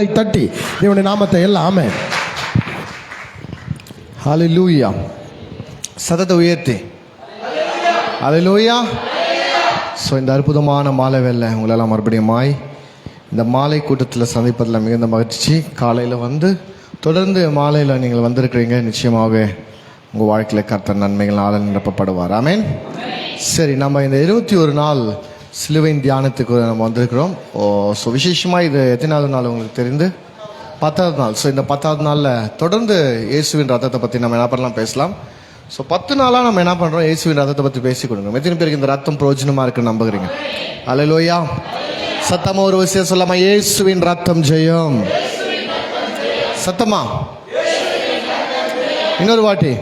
தட்டி தேவனுடைய நாமத்தை எல்லாம் ஆமென். ஹல்லேலூயா. சத்தத்தை உயர்த்தி ஹல்லேலூயா. ஸோ இந்த அற்புதமான மாலை வேளை உங்களெல்லாம் மறுபடியும் இந்த மாலை கூட்டத்தில் சந்திப்பதில் மிகுந்த மகிழ்ச்சி. காலையில் வந்து தொடர்ந்து மாலையில் நீங்கள் வந்திருக்கிறீங்க. நிச்சயமாகவே உங்கள் வாழ்க்கையில் கர்த்தர் நன்மைகள் நாளில் நிரப்பப்படுவார். ஆமென். சரி, நம்ம இந்த 21 நாள் சிலுவையின் தியானத்துக்கு நம்ம வந்திருக்கிறோம். ஸோ விசேஷமாக இது எத்தனாவது நாள் உங்களுக்கு தெரிந்து 10வது நாள். ஸோ இந்த 10வது நாளில் தொடர்ந்து இயேசுவின் ரத்தத்தை பற்றி நம்ம என்ன பண்ணலாம் பேசலாம். ஸோ 10 நாளாக நம்ம என்ன பண்ணுறோம், இயேசுவின் ரத்தத்தை பற்றி பேசி கொடுங்க. எத்தனை பேருக்கு இந்த ரத்தம் பிரயோஜனமாக இருக்குன்னு நம்புகிறீங்க? அல்லேலூயா. சத்தமாக ஒரு விஷயம் சொல்லாமா, இயேசுவின் ரத்தம் ஜெயம். சத்தமா இன்னொரு வாட்டி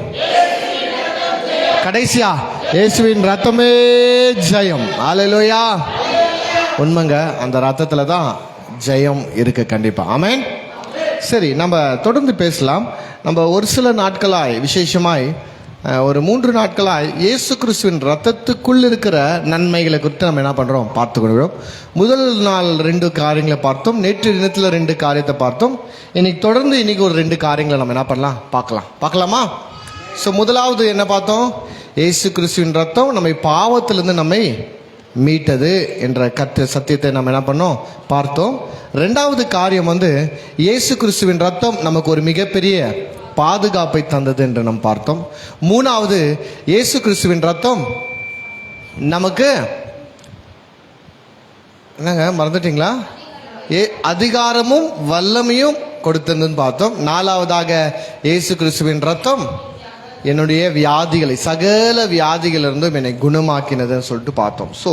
கடைசியா, இயேசுவின் ரத்தமே ஜெயம். அல்லேலூயா. உண்மைங்க, அந்த ரத்தத்துல தான் ஜெயம் இருக்கு கண்டிப்பா. ஆமென். சரி, நம்ம தொடர்ந்து பேசலாம். நம்ம ஒரு சில நாட்களாய், விசேஷமாய் ஒரு 3 நாட்களாய் இயேசு கிறிஸ்துவின் ரத்தத்துக்குள் இருக்கிற நன்மைகளை குறித்து நம்ம என்ன பண்றோம் பார்த்து கொள்கிறோம். முதல் நாள் 2 காரியங்களை பார்த்தோம். நேற்று தினத்தில் 2 காரியத்தை பார்த்தோம். இன்னைக்கு தொடர்ந்து இன்னைக்கு ஒரு 2 காரியங்களை நம்ம என்ன பண்ணலாம் பார்க்கலாமா? ஸோ முதலாவது என்ன பார்த்தோம், இயேசு கிறிஸ்துவின் ரத்தம் நம்மை பாவத்திலிருந்து நம்மை மீட்டது என்ற சத்தியத்தை நம்ம என்ன பண்ணோம் பார்த்தோம். 2வது காரியம் வந்து இயேசு கிறிஸ்துவின் ரத்தம் நமக்கு ஒரு மிகப்பெரிய பாதுகாப்பை தந்தது என்று நாம் பார்த்தோம். 3வது, இயேசு கிறிஸ்துவின் ரத்தம் நமக்கு என்னங்க மறந்துட்டீங்களா, அதிகாரமும் வல்லமையும் கொடுத்ததுன்னு பார்த்தோம். 4வதாக, இயேசு கிறிஸ்துவின் ரத்தம் என்னுடைய வியாதிகளை, சகல வியாதிகளிலிருந்தும் என்னை குணமாக்கினதுன்னு சொல்லிட்டு பார்த்தோம். ஸோ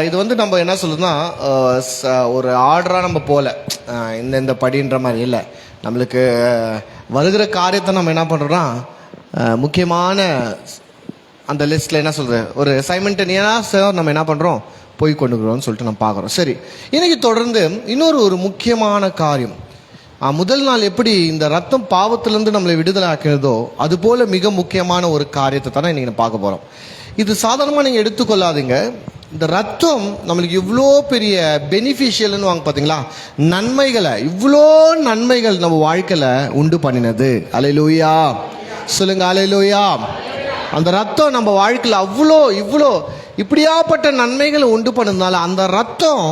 இது வந்து நம்ம என்ன சொல்லுதுன்னா, ஒரு ஆர்டராக நம்ம போல இந்த படின்ற மாதிரி இல்லை. நம்மளுக்கு வருகிற காரியத்தை நம்ம என்ன பண்ணுறோம்னா, முக்கியமான அந்த லிஸ்ட்டில் என்ன சொல்கிறது, ஒரு சைமல்டேனியஸாக நம்ம என்ன பண்ணுறோம் போய் கொண்டுக்கிறோம்னு சொல்லிட்டு நம்ம பார்க்குறோம். சரி, இன்னைக்கு தொடர்ந்து இன்னொரு முக்கியமான காரியம். முதல் நாள் எப்படி இந்த ரத்தம் பாவத்திலிருந்து நம்மளை விடுதலை ஆக்கிறதோ, அது போல மிக முக்கியமான ஒரு காரியத்தை தானே இன்னைக்கு பார்க்க போகிறோம். இது சாதாரணமாக நீங்கள் எடுத்துக்கொள்ளாதீங்க. இந்த ரத்தம் நம்மளுக்கு இவ்வளோ பெரிய பெனிஃபிஷியல்னு வாங்க பார்த்தீங்களா, நன்மைகளை, இவ்வளோ நன்மைகள் நம்ம வாழ்க்கையில் உண்டு பண்ணினது. அல்லேலூயா சொல்லுங்க, அல்லேலூயா. அந்த ரத்தம் நம்ம வாழ்க்கையில் இவ்வளோ இப்படியாப்பட்ட நன்மைகளை உண்டு பண்ணதுனால அந்த ரத்தம்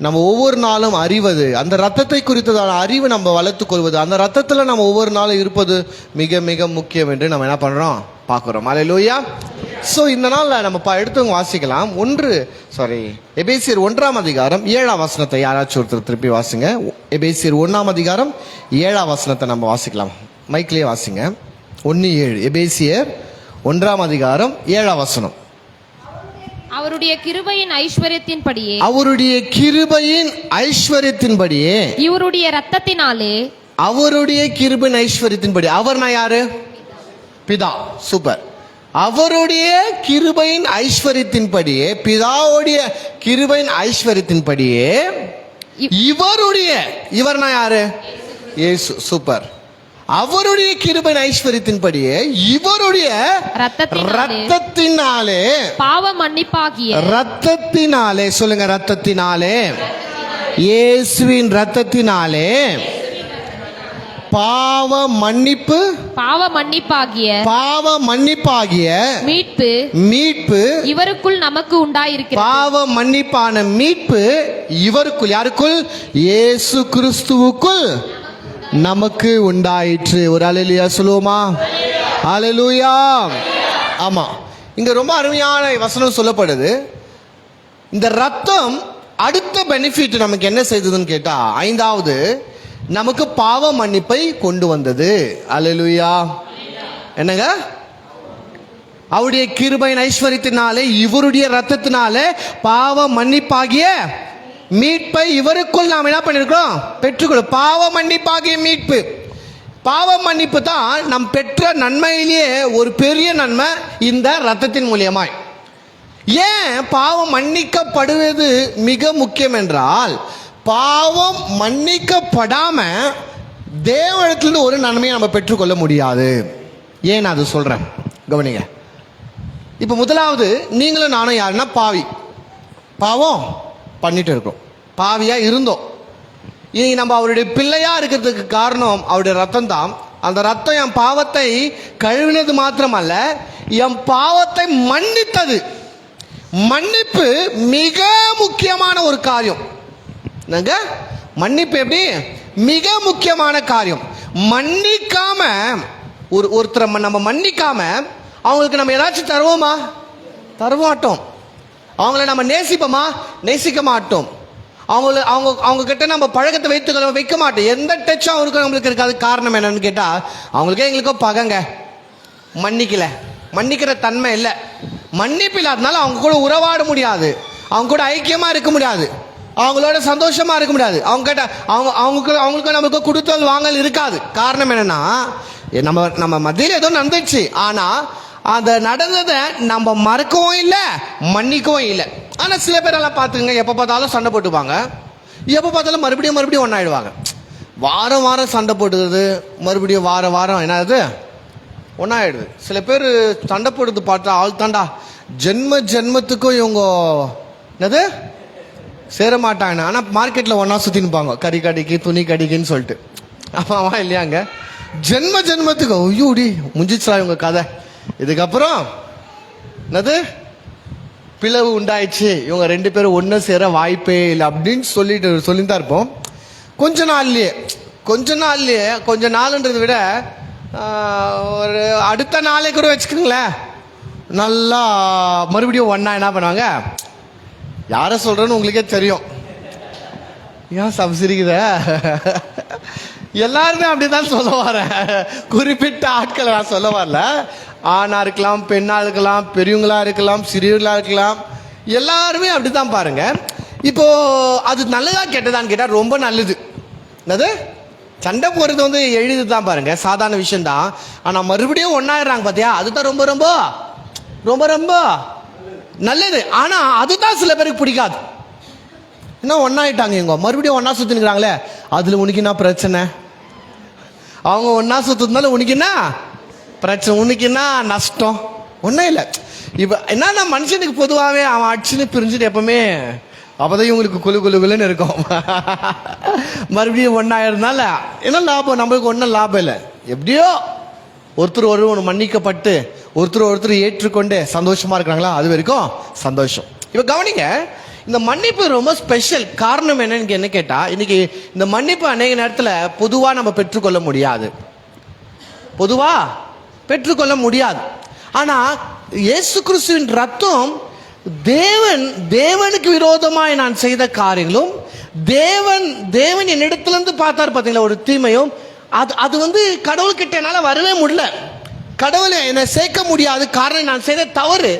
நம்ம ஒவ்வொரு நாளும் அறிவது, அந்த ரத்தத்தை குறித்ததான அறிவு நம்ம வளர்த்துக் கொள்வது, அந்த ரத்தத்தில் நம்ம ஒவ்வொரு நாளும் இருப்பது மிக மிக முக்கியம் என்று நம்ம என்ன பண்ணுறோம் பார்க்குறோம். அல்லேலூயா. ஸோ இந்த நாளில் நம்ம எடுத்தவங்க வாசிக்கலாம். எபேசியர் 1ஆம் அதிகாரம் 7ஆம் வசனத்தை யாராச்சும் ஒருத்தர் திருப்பி வாசிங்க. எபேசியர் 1ஆம் அதிகாரம் 7ஆம் வசனத்தை நம்ம வாசிக்கலாம். மைக்லேயே வாசிங்க. 1:7. எபேசியர் 1ஆம் அதிகாரம் 7ஆம் வசனம். அவருடைய கிருபையின் ஐஸ்வரியத்தின்படியே இவருடைய ரத்தத்தினாலே, அவருடைய கிருபையின் ஐஸ்வரியத்தின்படி, அவர்னா யாரு? பிதா. சூப்பர். அவருடைய கிருபையின் ஐஸ்வரியத்தின்படியே, பிதாவுடைய கிருபையின் ஐஸ்வரியத்தின்படியே இவர்னா யாரு? இயேசு. சூப்பர். அவருடைய கிருபையின் ஐஸ்வரியத்தின்படியே இவருடைய ரத்தத்தினாலே பாவ மன்னிப்பாகிய, ரத்தத்தினாலே சொல்லுங்க, ரத்தத்தினாலே, இயேசுவின் ரத்தத்தினாலே பாவ மன்னிப்பாகிய மீட்பு இவருக்குள் நமக்கு உண்டாயிருக்கிறது. பாவ மன்னிப்பான மீட்பு இவருக்குள், யாருக்குள்? இயேசு கிறிஸ்துவுக்குள் நமக்கு உண்டாயிற்று. ஒரு அல்லேலூயா சொல்லுவோமா? அல்லேலூயா. ஆமா, இங்க ரொம்ப அருமையான வசனம் சொல்லப்படுது. இந்த ரத்தம் அடுத்த பெனிஃபிட் நமக்கு என்ன செய்ததுன்னு கேட்டா, 5வது, நமக்கு பாவ மன்னிப்பை கொண்டு வந்தது. அல்லேலூயா. என்னங்க? அவருடைய கிருபையின் ஐஸ்வரியத்தினாலே, இவருடைய ரத்தத்தினாலே பாவ மன்னிப்பாகிய மீட்பை இவருக்குள் நாம் என்ன பண்ணிருக்கிறோம் பெற்றுக்கொள்ளும். பாவ மன்னிப்பாகிய மீட்பு, பாவ மன்னிப்பு தான் நம் பெற்ற நன்மையிலேயே ஒரு பெரிய நன்மை இந்த ரத்தத்தின் மூலியமாய். ஏன் பாவம் மன்னிக்கப்படுவது மிக முக்கியம் என்றால், பாவம் மன்னிக்கப்படாம தேவனிடத்திலிருந்து ஒரு நன்மையை நம்ம பெற்றுக்கொள்ள முடியாது. ஏன் நான் அது சொல்றேன், கவனிங்க. இப்ப முதலாவது, நீங்களும் நானும் யாருன்னா பாவி, பாவம் பண்ணிட்டு இருக்கோம், பாவியா இருந்தோம். இன்னைக்கு நம்ம அவருடைய பிள்ளையா இருக்கிறதுக்கு காரணம் அவருடைய ரத்தம் தான். அந்த ரத்தம் என் பாவத்தை கழுவினது மாத்திரமல்ல, என் பாவத்தை மன்னித்தது. மன்னிப்பு மிக முக்கியமான ஒரு காரியம். மன்னிப்பு எப்படி மிக முக்கியமான காரியம். மன்னிக்காம ஒருத்தரை நம்ம மன்னிக்காம அவங்களுக்கு நம்ம ஏதாச்சும் தருவோமா? தரமாட்டோம். அவங்கள நம்ம நேசிப்போமா? நேசிக்க மாட்டோம். அவங்க கிட்ட நம்ம பழக்கத்தை வைக்க மாட்டோம். எந்த டச்சும் அவங்களுக்கு நம்மளுக்கு இருக்காது. காரணம் என்னன்னு கேட்டா, அவங்களுக்கே எங்களுக்கோ பகங்க, மன்னிக்கிற தன்மை இல்லை. மன்னிப்பு இல்லாதனால அவங்க கூட உறவாட முடியாது, அவங்க கூட ஐக்கியமா இருக்க முடியாது, அவங்களோட சந்தோஷமா இருக்க முடியாது. அவங்க கிட்ட அவங்களுக்கு நமக்கு கொடுத்தல் வாங்கல் இருக்காது. காரணம் என்னன்னா, நம்ம மத்தியில் ஏதோ நடந்துச்சு, ஆனா அந்த நடந்ததை நம்ம மறக்கவும் இல்லை, மன்னிக்கவும் இல்லை. ஆனால் சில பேரெல்லாம் பார்த்துங்க, எப்போ பார்த்தாலும் சண்டை போட்டுப்பாங்க, எப்போ பார்த்தாலும் மறுபடியும் ஒன்றாயிடுவாங்க. வாரம் சண்டை போட்டுக்கிறது, மறுபடியும் வாரம் என்னது ஒன்றாயிடுது. சில பேர் சண்டை போடுறது பார்த்தா ஆள் தாண்டா ஜென்மத்துக்கும் இவங்க என்னது சேர மாட்டாங்க. ஆனால் மார்க்கெட்டில் ஒன்றா சுற்றினுப்பாங்க, கறி கடைக்கு துணி கடைக்குன்னு சொல்லிட்டு. ஆமாவா இல்லையாங்க? ஜென்மத்துக்கு ஐயோடி முடிஞ்சிச்சா இவங்க கதை. இதுக்கப்புறம் என்னது பிளவு உண்டாயிடுச்சு, இவங்க 2 பேரும் ஒன்று சேர வாய்ப்பே இல்லை அப்படின்னு சொல்லிதான் இருப்போம். கொஞ்ச நாள்ன்றதை விட ஒரு அடுத்த நாளே கூட வச்சுக்கோங்களேன், நல்லா மறுபடியும் ஒன்றா என்ன பண்ணுவாங்க. யாரை சொல்கிறேன்னு உங்களுக்கே தெரியும். ஏன் சப்சிரிக்குத? எல்லாருமே அப்படிதான் சொல்ல வரேன். குறிப்பிட்ட ஆட்களை நான் சொல்ல வரல. ஆணா இருக்கலாம், பெண்ணா இருக்கலாம், பெரியவங்களா இருக்கலாம், சிறியவர்களா இருக்கலாம், எல்லாருமே அப்படித்தான் பாருங்க. இப்போ அது நல்லதா கெட்டதான்னு கேட்டா ரொம்ப நல்லது. என்னது சண்டை போறது எளிதுதான் பாருங்க, சாதாரண விஷயம் தான். ஆனா மறுபடியும் ஒன்னாயிடுறாங்க பாத்தியா, அதுதான் ரொம்ப ரொம்ப ரொம்ப ரொம்ப நல்லது. ஆனா அதுதான் சில பேருக்கு பிடிக்காது. என்ன ஒன்னாயிட்டாங்க, இவங்க மறுபடியும் ஒன்னா சுத்தினுக்கிறாங்களே, அதுல உனக்கு என்ன பிரச்சனை? அவங்க ஒன்னா சுத்துறதுனால உனக்கு என்ன பிரச்சனை, உனக்கு என்ன நஷ்டம்? ஒன்றும் இல்லை. இப்போ என்னன்னா, மனுஷனுக்கு பொதுவாகவே அவன் அடிச்சுன்னு பிரிஞ்சுட்டு எப்பவுமே அப்போதான் இவங்களுக்கு குழுன்னு இருக்கும். மறுபடியும் ஒன்றாயிருந்தால என்ன லாபம்? நம்மளுக்கு ஒன்றும் லாபம் இல்லை. எப்படியோ ஒருத்தர் மன்னிக்கப்பட்டு ஒருத்தர் ஏற்றுக்கொண்டு சந்தோஷமா இருக்கிறாங்களா, அது வரைக்கும் சந்தோஷம். இப்போ கவனிங்க, இந்த மன்னிப்பு ரொம்ப ஸ்பெஷல். காரணம் என்ன கேட்டா, இன்னைக்கு இந்த மன்னிப்பு அநேக நேரத்தில் பொதுவா நம்ம பெற்றுக்கொள்ள முடியாது. ஆனா இயேசு கிறிஸ்துவின் ரத்தம் தேவனுக்கு விரோதமாய் நான் செய்த காரியங்களும், தேவன் என்னிடத்திலிருந்து பார்த்தார் பார்த்தீங்களா ஒரு தீமையும், அது கடவுள்கிட்ட என்னால வரவே முடியல, கடவுளை என்னை சேர்க்க முடியாது. காரணம் நான் செய்த தவறு.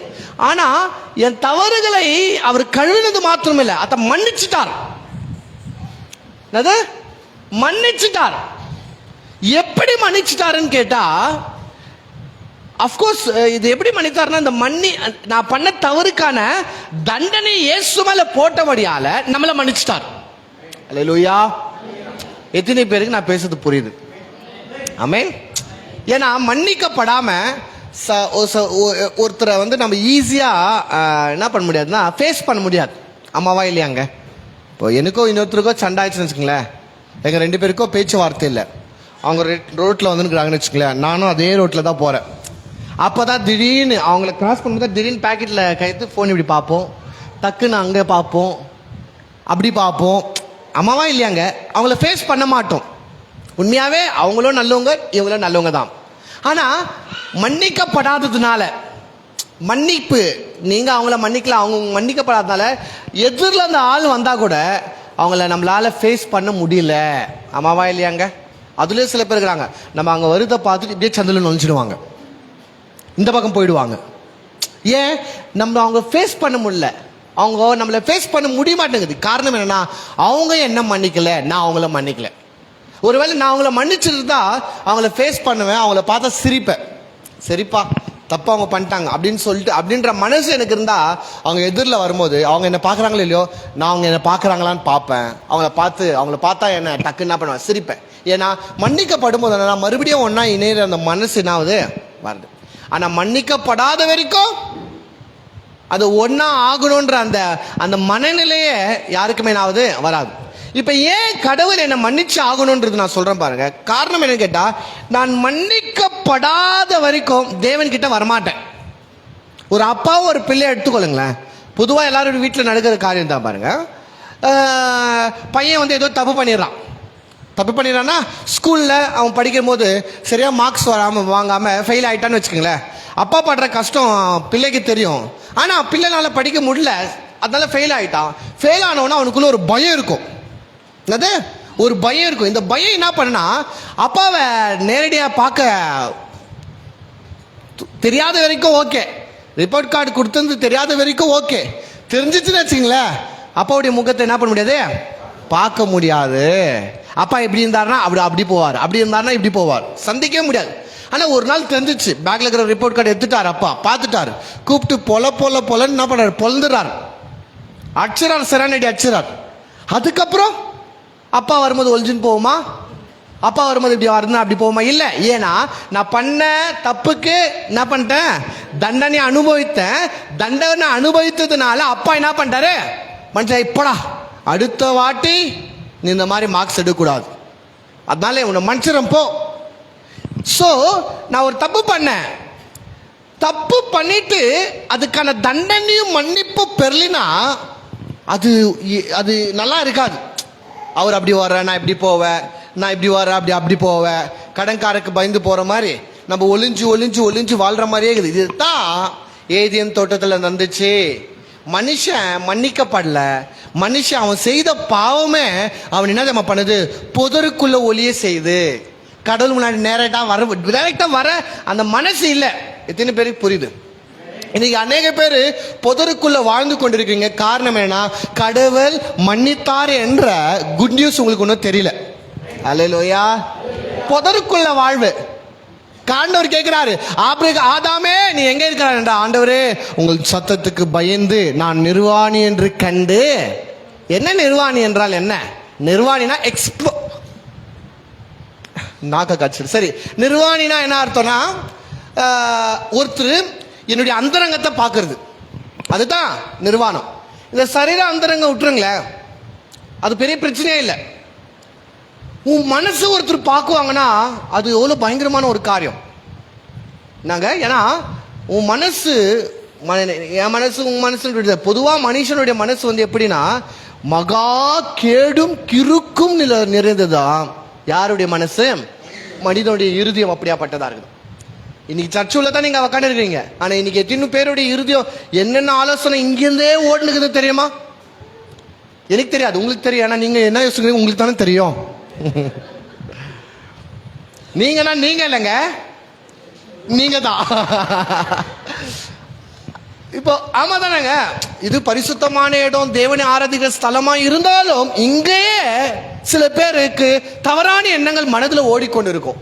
ஆனா என் தவறுகளை அவர் கழுவினது மாத்திரம் இல்லை, அதை மன்னிச்சுட்டார். எப்படி மன்னிச்சுட்டாருன்னு கேட்டா, அப்கோர்ஸ் இது எப்படி மன்னித்தார்னா, இந்த நான் பண்ண தவறுக்கான தண்டனை இயேசு மேல போட்டபடியால நம்மள மன்னிச்சுட்டார். அல்லேலூயா. எத்தனை பேருக்கு நான் பேசுறது புரியுது? ஆமென். ஏன்னா மன்னிக்கப்படாம ஒருத்தரை நம்ம ஈஸியா என்ன பண்ண முடியாதுன்னா ஃபேஸ் பண்ண முடியாது. ஆமாவா இல்லையாங்க? இப்போ எனக்கோ இன்னொருத்தருக்கோ சண்டை ஆயிடுச்சுன்னு வச்சுக்கங்களேன், எங்க 2 பேருக்கோ பேச்சுவார்த்தை இல்லை, அவங்க ரோட்ல வந்துருக்குறாங்கன்னு வச்சுக்கங்களேன், நானும் அதே ரோட்ல தான் போறேன். அப்பதான் திடீர்னு அவங்கள கிராஸ் பண்ணும்போது திடீர்னு பேக்கெட்ல கைத்து ஃபோன் இப்படி பார்ப்போம், டக்குன்னு அங்கே பார்ப்போம், அப்படி பார்ப்போம். அம்மாவா இல்லையாங்க? அவங்கள ஃபேஸ் பண்ண மாட்டோம். உண்மையாவே அவங்களும் நல்லவங்க, இவங்களும் நல்லவங்க தான். ஆனா மன்னிக்கப்படாததுனால, மன்னிப்பு நீங்க அவங்கள மன்னிக்கலாம், அவங்க மன்னிக்கப்படாததுனால எதிரில் அந்த ஆள் வந்தா கூட அவங்கள நம்மளால ஃபேஸ் பண்ண முடியல. அம்மாவா இல்லையாங்க? அதுலேயும் சில பேர் இருக்கிறாங்க, நம்ம அங்கே வருதை பார்த்துட்டு இப்படியே சந்தில் நுழைச்சிடுவாங்க, இந்த பக்கம் போயிடுவாங்க. ஏன்? நம்ம அவங்க ஃபேஸ் பண்ண முடியல, அவங்க நம்மளை ஃபேஸ் பண்ண முடிய மாட்டேங்குது. காரணம் என்னன்னா, அவங்க என்ன மன்னிக்கல, நான் அவங்கள மன்னிக்கல. ஒருவேளை நான் அவங்கள மன்னிச்சிருந்தா அவங்கள ஃபேஸ் பண்ணுவேன், அவங்கள பார்த்தா சிரிப்பேன், சரிப்பா தப்பா அவங்க பண்ணிட்டாங்க அப்படின்னு சொல்லிட்டு, அப்படின்ற மனசு எனக்கு இருந்தா அவங்க எதிரில் வரும்போது அவங்க என்ன பார்க்குறாங்களோ இல்லையோ, நான் அவங்க என்ன பார்க்குறாங்களான்னு பார்ப்பேன். அவங்கள பார்த்தா என்ன டக்குன்னு என்ன பண்ணுவேன், சிரிப்பேன். ஏன்னா மன்னிக்கப்படும் போது நான் மறுபடியும் ஒன்னா இணையிற அந்த மனசு என்னாவது வருது. ஆனா மன்னிக்கப்படாத வரைக்கும் அது ஒன்னா ஆகணும்ன்ற அந்த மனநிலையே யாருக்குமே என்னாவது வராது. இப்ப ஏன் கடவுள் என்னை மன்னிச்சு ஆகணும்ன்றது நான் சொல்றேன் பாருங்க. காரணம் என்னன்னு கேட்டா, நான் மன்னிக்கப்படாத வரைக்கும் தேவன் கிட்ட வரமாட்டேன். ஒரு அப்பாவும் ஒரு பிள்ளையை எடுத்துக்கொள்ளுங்களேன். பொதுவாக எல்லாரும் வீட்டில் நடக்கிற காரியம் தான் பாருங்க. பையன் வந்து ஏதோ தப்பு பண்ணிடுறான்னா, ஸ்கூலில் அவன் படிக்கும் போது சரியா மார்க்ஸ் வாங்காமல் ஃபெயில் ஆகிட்டான்னு வச்சுக்கோங்களேன். அப்பா படுற கஷ்டம் பிள்ளைக்கு தெரியும். ஆனால் பிள்ளைனால படிக்க முடியல, அதனால ஃபெயில் ஆகிட்டான். ஃபெயில் ஆனவனா அவனுக்குள்ள ஒரு பயம் இருக்கும். அது ஒரு பயம் இருக்கும். இந்த பயம் என்ன பண்ணா, அப்பாவை நேரடியாக பார்க்க தெரியாத வரைக்கும் ஓகே, ரிப்போர்ட் கார்டு கொடுத்தது தெரியாத வரைக்கும் ஓகே, தெரிஞ்சிச்சுன்னு வச்சுங்களேன் அப்பாவுடைய முகத்தை என்ன பண்ண முடியாது, பார்க்க முடியாது. அப்பா எப்படி இருந்தாருன்னா அப்படி போவார், அப்படி இருந்தாருன்னா இப்படி போவார், சந்திக்கவே முடியாது. ஆனால் ஒரு நாள் தெரிஞ்சிச்சு, பேக்ல இருக்கிற ரிப்போர்ட் கார்டு எடுத்துட்டார். அப்பா பார்த்துட்டாரு, கூப்பிட்டு பொலன்னு என்ன பண்ணாரு, பொலந்துறாரு, அடிச்சுறார், செரானடி அடிச்சுறார். அதுக்கப்புறம் அப்பா வரும்போது ஒளிஞ்சுன்னு போகுமா? அப்பா வரும்போது இப்படி வருதுன்னா அப்படி போகுமா? இல்லை. ஏன்னா நான் பண்ண தப்புக்கு என்ன பண்ணிட்டேன், தண்டனை அனுபவித்தேன். தண்டனை அனுபவித்ததுனால அப்பா என்ன பண்ணிட்டாரு, மனுஷன் இப்படா அடுத்த வாட்டி நீ இந்த மாதிரி மார்க்ஸ் எடுக்கக்கூடாது, அதனால உன்னை மனுஷன் போ. ஸோ நான் ஒரு தப்பு பண்ணேன், தப்பு பண்ணிட்டு அதுக்கான தண்டனையும் மன்னிப்பு பெறலினா அது அது நல்லா இருக்காது. அவர் அப்படி வர்ற, நான் இப்படி போவேன், நான் இப்படி வர்றேன், அப்படி போவேன், கடன்காரருக்கு பயந்து போகிற மாதிரி நம்ம ஒளிஞ்சு வாழ்கிற மாதிரியே இருக்குது. இதுதான் ஏதேன் தோட்டத்தில் நடந்துச்சு. மனுஷன் மன்னிக்கப்படல, மனுஷன் அவன் செய்த பாவமே அவன் என்ன நம்ம பண்ணுது, புதருக்குள்ள ஒளிய செய்து கடவுள் முன்னாடி டைரக்டா வர அந்த மனசு இல்லை. எத்தனை பேருக்கு புரியுது? இன்னைக்கு அநேக பேர் புதருக்குள்ள வாழ்ந்து கொண்டிருக்கீங்க. காரணம் என்ன, கடவுள் மன்னித்தார் என்ற குட் நியூஸ் உங்களுக்கு ஒன்றும் தெரியல. அல்லேலூயா. புதருக்குள்ள வாழ்வு. ஆண்டவர் கேட்கிறாரு, ஆதாமே நீ எங்க இருக்கிறார்? ஆண்டவரே, உங்கள் சத்தத்துக்கு பயந்து நான் நிர்வாணி என்று கண்டு. என்ன நிர்வாணி என்றால் என்ன? நிர்வாணினா நாக்க காட்சி. சரி, நிர்வாணினா என்ன அர்த்தம்னா, ஒருத்தர் என்னுடைய அந்தரங்கத்தை பார்க்கறது, அதுதான் நிர்வாணம். இந்த சரீர அந்தரங்கம் விட்டுருங்களேன், அது பெரிய பிரச்சனையே இல்லை. உன் மனசு ஒருத்தர் பார்க்குவாங்கன்னா அது எவ்வளோ பயங்கரமான ஒரு காரியம் நாங்க. ஏன்னா உன் மனசு, என் மனசு, உன் மனசு, பொதுவாக மனுஷனுடைய மனசு வந்து எப்படின்னா மகா கேடும் கிறுக்கும் நிறைந்ததுதான். யாருடைய மனசு? மனிதனுடைய இருதயம் அப்படியாப்பட்டதா இருக்குது. இன்னைக்கு சர்ச்சுல தான் நீங்க உட்காந்து இருக்கீங்க, ஆனா இன்னைக்கு எத்தனை பேருடைய இருதயம் என்னென்ன ஆலோசனை இங்கிருந்தே ஓடுனுக்குது தெரியுமா? எனக்கு தெரியாது, உங்களுக்கு தெரியும். ஆனா நீங்க என்ன யோசிக்கிறீங்க உங்களுக்கு தானே தெரியும். நீங்கன்னா நீங்க இல்லைங்க, நீங்க தான். இப்போ ஆமா தானேங்க, இது பரிசுத்தமான இடம், தேவனை ஆராதிக்கிற ஸ்தலமா இருந்தாலும் இங்கேயே சில பேருக்கு தவறான எண்ணங்கள் மனதில் ஓடிக்கொண்டு இருக்கும்.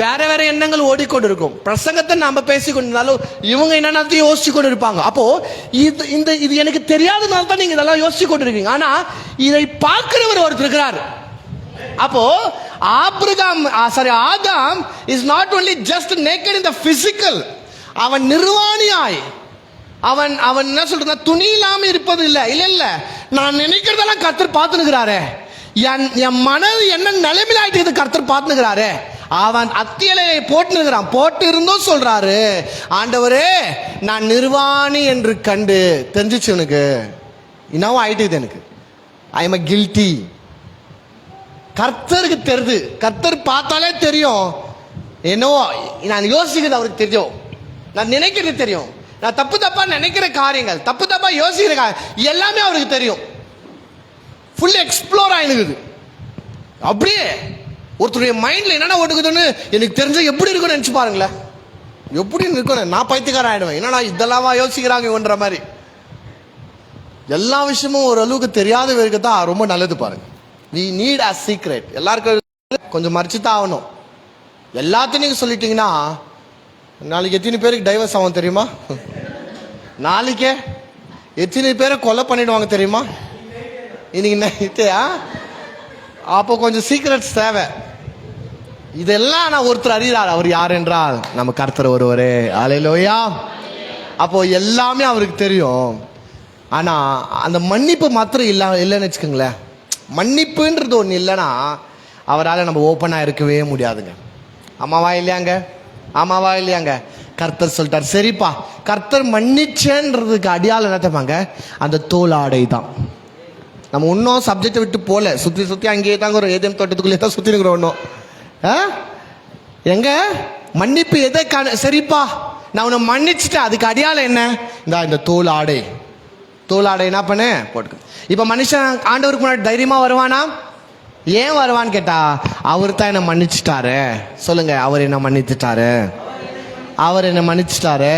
வேற எண்ணங்கள் ஓடிக்கொண்டு இருக்கும். பிரசங்கத்தை நாம பேசிக்கொண்டிருந்தாலும் இவங்க என்னென்னத்தையும் யோசிச்சு கொண்டு இருப்பாங்க. அப்போ இது எனக்கு தெரியாதனால தான் நீங்க இதெல்லாம் யோசிச்சு கொண்டு இருக்கீங்க. ஆனா இதை பார்க்கிறவர் ஒருத்தர் இருக்கிறார். அப்போ Adam is not only just naked in the physical. அவன் நிர்வாணியாய், அவன் என்ன சொல்றா, துணி இல்லாம இருப்பது இல்ல. இல்ல, நான் நினைக்கிறதெல்லாம் கர்த்தர் பார்த்துக்கிறாரே, என் மனது என்ன நிலைமையில ஆயிட்டு கர்த்தர் பார்த்துக்கிறாரே. அவன் அத்தியலை போட்டு இருந்தும் சொல்றாரு, ஆண்டவரே நான் நிர்வாணி என்று கண்டு. தெரிஞ்சிச்சு எனக்கு, இன்னும் ஆயிட்டு எனக்கு, ஐ எம் கில்ட்டி. கர்த்தருக்கு தெரியுது, கர்த்தர் பார்த்தாலே தெரியும். என்னவோ நான் யோசிக்கிறது அவருக்கு தெரியும், நான் நினைக்கிறது தெரியும், நான் தப்பா நினைக்கிற காரியங்கள், தப்பா யோசிக்கிற எல்லாமே அவருக்கு தெரியும். ஃபுல் எக்ஸ்ப்ளோர் ஆயிடுது. அப்படியே ஒருத்தருடைய மைண்ட்ல என்னென்ன ஓட்டுக்குதுன்னு எனக்கு தெரிஞ்ச எப்படி இருக்குன்னு நினைச்சு பாருங்களேன். எப்படி இருக்கணும், நான் பைத்தியக்காரன் ஆயிடுவேன். என்னன்னா இதெல்லாம் யோசிக்கிறாங்கன்ற மாதிரி. எல்லா விஷயமும் ஒரு அளவுக்கு தெரியாத வரைக்கும் தான் ரொம்ப நல்லது. பாருங்க, we need a secret. எல்லாருக்கும் கொஞ்சம் மறைச்சு தான் ஆகணும். எல்லாத்தையும் நீங்க சொல்லிட்டீங்கன்னா நாளைக்கு எத்தனை பேருக்கு டைவர்ஸ் ஆகும் தெரியுமா? நாளைக்கே எத்தனை பேரை கொலை பண்ணிடுவாங்க தெரியுமா? இன்னைக்கு நைட்டா. அப்போ கொஞ்சம் சீக்ரெட்ஸ் தேவை. இதெல்லாம் நான் ஒருத்தர் அறிகிறார். அவர் யார் என்றால் நம்ம கர்த்தர் ஒருவரே. அல்லேலூயா. அப்போ எல்லாமே அவருக்கு தெரியும். ஆனா அந்த மன்னிப்பு மாத்திரம் இல்லைன்னு வச்சுக்கோங்களேன். மன்னிப்புன்றது ஒன்று இல்லைன்னா அவரால் நம்ம ஓப்பனாக இருக்கவே முடியாதுங்க. ஆமாவா இல்லையாங்க? ஆமாவா இல்லையாங்க? கர்த்தர் சொல்லிட்டார், சரிப்பா கர்த்தர் மன்னிச்சேன்றதுக்கு அடியால் என்ன தப்பாங்க? அந்த தோலாடை தான். நம்ம இன்னும் சப்ஜெக்டை விட்டு போல, சுற்றி சுற்றி அங்கேயே தாங்க ஒரு ஏதேனும் தோட்டத்துக்குள்ளேயே தான் சுற்றி இருக்கிறோம் இன்னும். எங்க மன்னிப்பு எதை சரிப்பா நான் உன்னை மன்னிச்சுட்டேன், அதுக்கு அடியால் என்ன? இந்த தோல் ஆடை. தோல் ஆடை என்ன பண்ண போட்டு. இப்போ மனுஷன் ஆண்டவருக்கு முன்னாடி தைரியமாக வருவானா? ஏன் வருவான்னு கேட்டா, அவர் தான் என்னை மன்னிச்சுட்டாரு. சொல்லுங்க, அவர் என்ன மன்னிச்சுட்டாரு, அவர் என்ன மன்னிச்சுட்டாரு.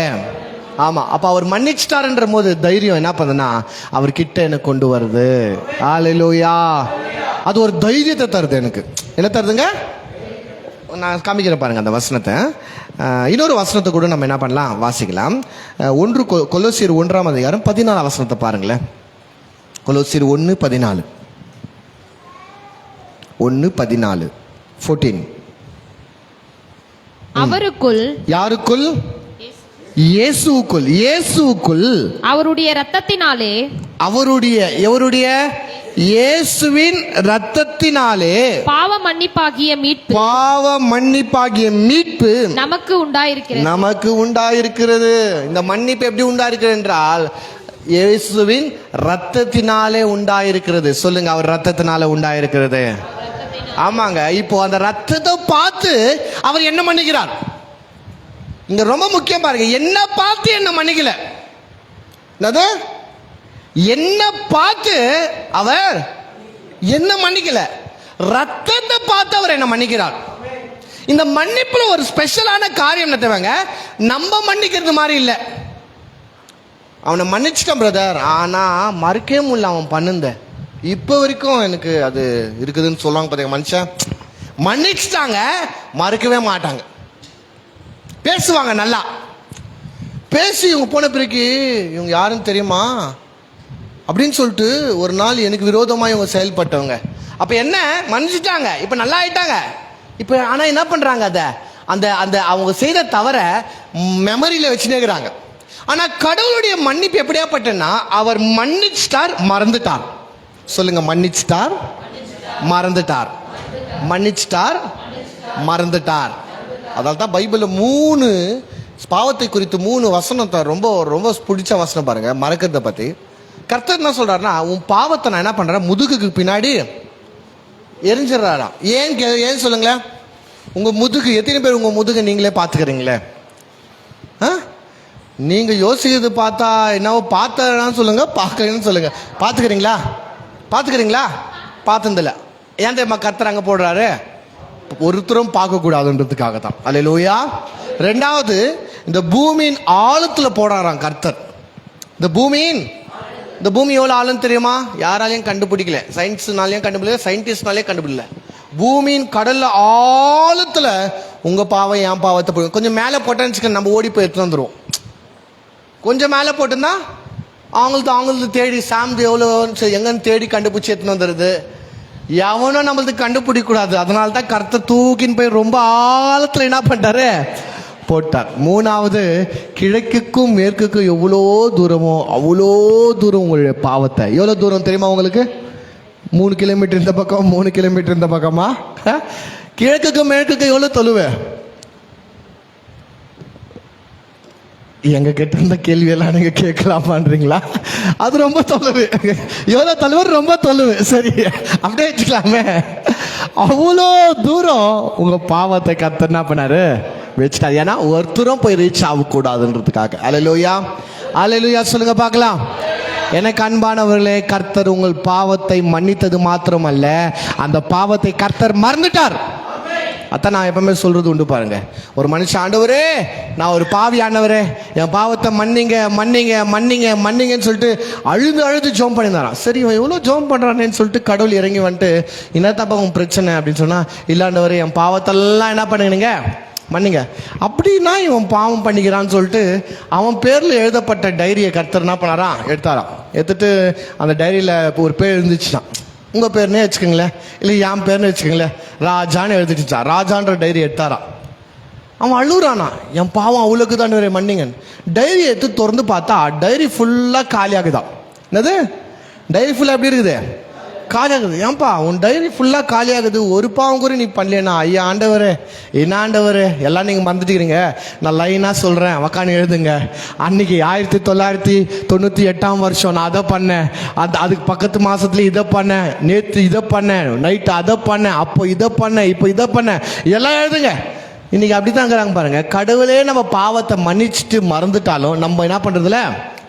ஆமா, அப்ப அவர் மன்னிச்சுட்டாருன்ற போது தைரியம் என்ன பண்ணுதுன்னா அவர்கிட்ட என்ன கொண்டு வருது. ஹல்லேலூயா. அது ஒரு தைரியத்தை தருது எனக்கு. என்ன தருதுங்க? நான் காமிக்கிறேன் பாருங்க அந்த வசனத்தை. இன்னொரு வசனத்தை கூட நம்ம என்ன பண்ணலாம், வாசிக்கலாம். கொலோசியர் 1:14 வசனத்தை பாருங்களேன். கொலோசியர் 1:14 14. அவருக்குள், யாருக்குள்? இயேசுவுக்குள். இயேசுவுக்குள் அவருடைய இரத்தத்தினாலே, எவருடைய? இயேசுவின் இரத்தத்தினாலே பாவ மன்னிப்பாகிய மீட்பு நமக்கு உண்டாயிருக்கிறது. இந்த மன்னிப்பு எப்படி உண்டாயிருக்கிறது என்றால் இயேசுவின் இரத்தத்தினாலே உண்டாயிருக்கிறது. சொல்லுங்க, அவர் இரத்தத்தினால உண்டாயிருக்கிறது. ஆமாங்க. இப்போ அந்த ரத்தத்தை பார்த்து அவர் என்ன மன்னிக்கிறார்? இங்க ரொம்ப முக்கியம் பாருங்க, என்ன பார்த்து என்ன மன்னிக்கல. என்ன பார்த்து அவர் என்ன மன்னிக்கல, ரத்தத்தை பார்த்து அவர் என்ன மன்னிக்கிறார். இந்த மன்னிப்புல ஒரு ஸ்பெஷலான காரியம் என்ன தேவைங்க, நம்ம மன்னிக்கிறது மாதிரி இல்லை. அவனை மன்னிச்சிட்டான் பிரதர், ஆனா மறுக்கவே முடியல அவன் பண்ணுந்த, இப்போ வரைக்கும் எனக்கு அது இருக்குதுன்னு சொல்லுவாங்க பார்த்தீங்க. மனுஷன் மன்னிச்சிட்டாங்க, மறுக்கவே மாட்டாங்க, பேசுவாங்க நல்லா. பேசி இவங்க போன பிறகு இவங்க யாருன்னு தெரியுமா அப்படின்னு சொல்லிட்டு ஒரு நாள் எனக்கு விரோதமாக இவங்க செயல்பட்டவங்க. அப்போ என்ன, மன்னிச்சிட்டாங்க, இப்போ நல்லா ஆயிட்டாங்க. இப்போ ஆனால் என்ன பண்ணுறாங்க, அதை அந்த அந்த அவங்க செய்த தவற மெமரியில் வச்சுனே இருக்கிறாங்க. ஆனால் கடவுளுடைய மன்னிப்பு எப்படியாப்பட்டன்னா, அவர் மன்னிச்சிட்டார், மறந்துட்டார். சொல்லுங்க, மன்னிச்சிட்டார், மறந்துட்டார். மன்னிச்சிட்டார், மறந்துட்டார். அதனால தான் பைபிளில் 3 பாவத்தை குறித்து 3 வசனத்தை ரொம்ப ரொம்ப பிடிச்ச வசனம் பாருங்க. மறக்கிறத பற்றி கர்த்தர் என்ன சொல்றாருன்னா, உன் பாவத்தை நான் என்ன பண்றேன், முதுகுக்கு பின்னாடி எரிஞ்சிடறாராம். ஏன் சொல்லுங்களேன். உங்க முதுகு, எத்தனை பேர் உங்க முதுகு நீங்களே பார்த்துக்கிறீங்களே? நீங்க யோசிக்கிறது பார்த்தா என்னவோ பார்த்தா சொல்லுங்க, பார்க்கலன்னு சொல்லுங்க. பார்த்துக்கிறீங்களா? பார்த்ததில்ல. ஏன் தெரியுமா கர்த்தர் அங்கே போடுறாரு? ஒருத்தரும் பார்க்கக்கூடாதுன்றதுக்காக தான். அல்லேலூயா. 2வது, இந்த பூமியின் ஆழத்தில் போடுறாராம் கர்த்தர். இந்த பூமி எவ்வளோ ஆழம் தெரியுமா? யாராலையும் கண்டுபிடிக்கல, சயின்ஸ்னாலையும் கண்டுபிடிக்கல, சயின்டிஸ்ட்னாலையும் கண்டுபிடிக்கல. பூமியின் கடல்ல ஆழத்துல உங்க பாவம் என் பாவத்தை போய் கொஞ்சம் மேலே போட்டேன்னு வச்சுக்க, நம்ம ஓடி போய் எடுத்துட்டு வந்துடுவோம். கொஞ்சம் மேலே போட்டுன்னா அவங்களுக்கு தேடி சாம்பு எவ்வளோ எங்கன்னு தேடி கண்டுபிடிச்சி எடுத்துன்னு வந்துடுது. எவனும் நம்மளுக்கு கண்டுபிடிக்க கூடாது. அதனால தான் கர்த்தர் தூக்கின்னு போய் ரொம்ப ஆழத்துல என்ன பண்ணிட்டாரு, போட்டார். 3வது, கிழக்குக்கும் மேற்குக்கும் எவ்வளோ தூரமோ அவ்வளோ தூரம் உங்களுடைய பாவத்தை. எவ்வளோ தூரம் தெரியுமா உங்களுக்கு? 3 கிலோமீட்டர் இந்த பக்கம், 3 கிலோமீட்டர் இந்த பக்கமா? கிழக்குக்கும் மேற்குக்கும் எவ்வளோ தொழுவே? எங்க கிட்ட இருந்த கேள்வியெல்லாம் நீங்க கேட்கலாமான்றீங்களா? அது ரொம்ப தொலைவு. எவ்வளோ தொலைவு? ரொம்ப தொலைவு. சரி, அப்படியே வச்சுக்கலாமே. அவ்வளோ தூரம் உங்க பாவத்தை கர்த்தர் என்ன பண்ணாரு, வச்சுட்டாரு. ஏன்னா ஒருத்தரும் போய் ரீச் ஆகக்கூடாதுன்றதுக்காக. அல்லேலூயா, அல்லேலூயா சொல்லுங்க பார்க்கலாம். எனக்கு அன்பானவர்களே, கர்த்தர் உங்கள் பாவத்தை மன்னித்தது மாத்திரமல்ல, அந்த பாவத்தை கர்த்தர் மறந்துட்டார். அதான் நான் எப்பவுமே சொல்றது உண்டு பாருங்க. ஒரு மனுஷன், ஆண்டவரே நான் ஒரு பாவி, ஆண்டவரே என் பாவத்தை மன்னிங்கன்னு சொல்லிட்டு அழுது ஜோம் பண்ணியிருந்தாராம். சரி, இவன் எவ்வளோ ஜோம் பண்ணுறானேன்னு சொல்லிட்டு கடவுள் இறங்கி வந்துட்டு, என்னத்தப்பா உன் பிரச்சனை அப்படின்னு சொன்னா, இல்லாண்டவரே என் பாவத்தெல்லாம் என்ன பண்ணுங்க, மன்னிங்க. அப்படின்னா இவன் பாவம் பண்ணிக்கிறான்னு சொல்லிட்டு அவன் பேரில் எழுதப்பட்ட டைரியை கர்த்தர் என்ன பண்ணாராம், எடுத்துட்டு அந்த டைரியில் இப்போ ஒரு பேர் இருந்துச்சுன்னா, உங்கள் பேர்னே வச்சுக்கோங்களேன், இல்லை என் பேர்னு வச்சுக்கோங்களேன், ராஜான்னு எழுதிட்டுச்சா. ராஜான்ற டைரி எடுத்தாரான். அவன் அழுகுறானா, என் பாவம் அவ்வளோக்கு தான் மன்னிங்கன்னு. டைரி எடுத்து திறந்து பார்த்தா டைரி ஃபுல்லாக காலியாகுதான். என்னது? டைரி ஃபுல்லாக எப்படி இருக்குது? காலியாகுது. ஏன்பா உன் டைரி ஃபுல்லாக காலியாகுது, ஒரு பாவம் கூட நீ பண்ணலனா? ஐயா ஆண்டவரே, என்ன ஆண்டவரே, எல்லாம் நீங்கள் மறந்துட்டுக்கிறீங்க, நான் லைனாக சொல்கிறேன், உக்காந்து எழுதுங்க. அன்னைக்கு 1998 நான் அதை பண்ணேன், அதுக்கு பக்கத்து மாதத்துல இதை பண்ணேன், நேற்று இதை பண்ணேன், நைட்டு அதை பண்ணேன், அப்போ இதை பண்ணேன், இப்போ இதை பண்ணேன், எல்லாம் எழுதுங்க. இன்னைக்கு அப்படி தான் இருக்கிறாங்க பாருங்க. கடவுளே நம்ம பாவத்தை மன்னிச்சுட்டு மறந்துட்டாலும் நம்ம என்ன பண்றதில்ல,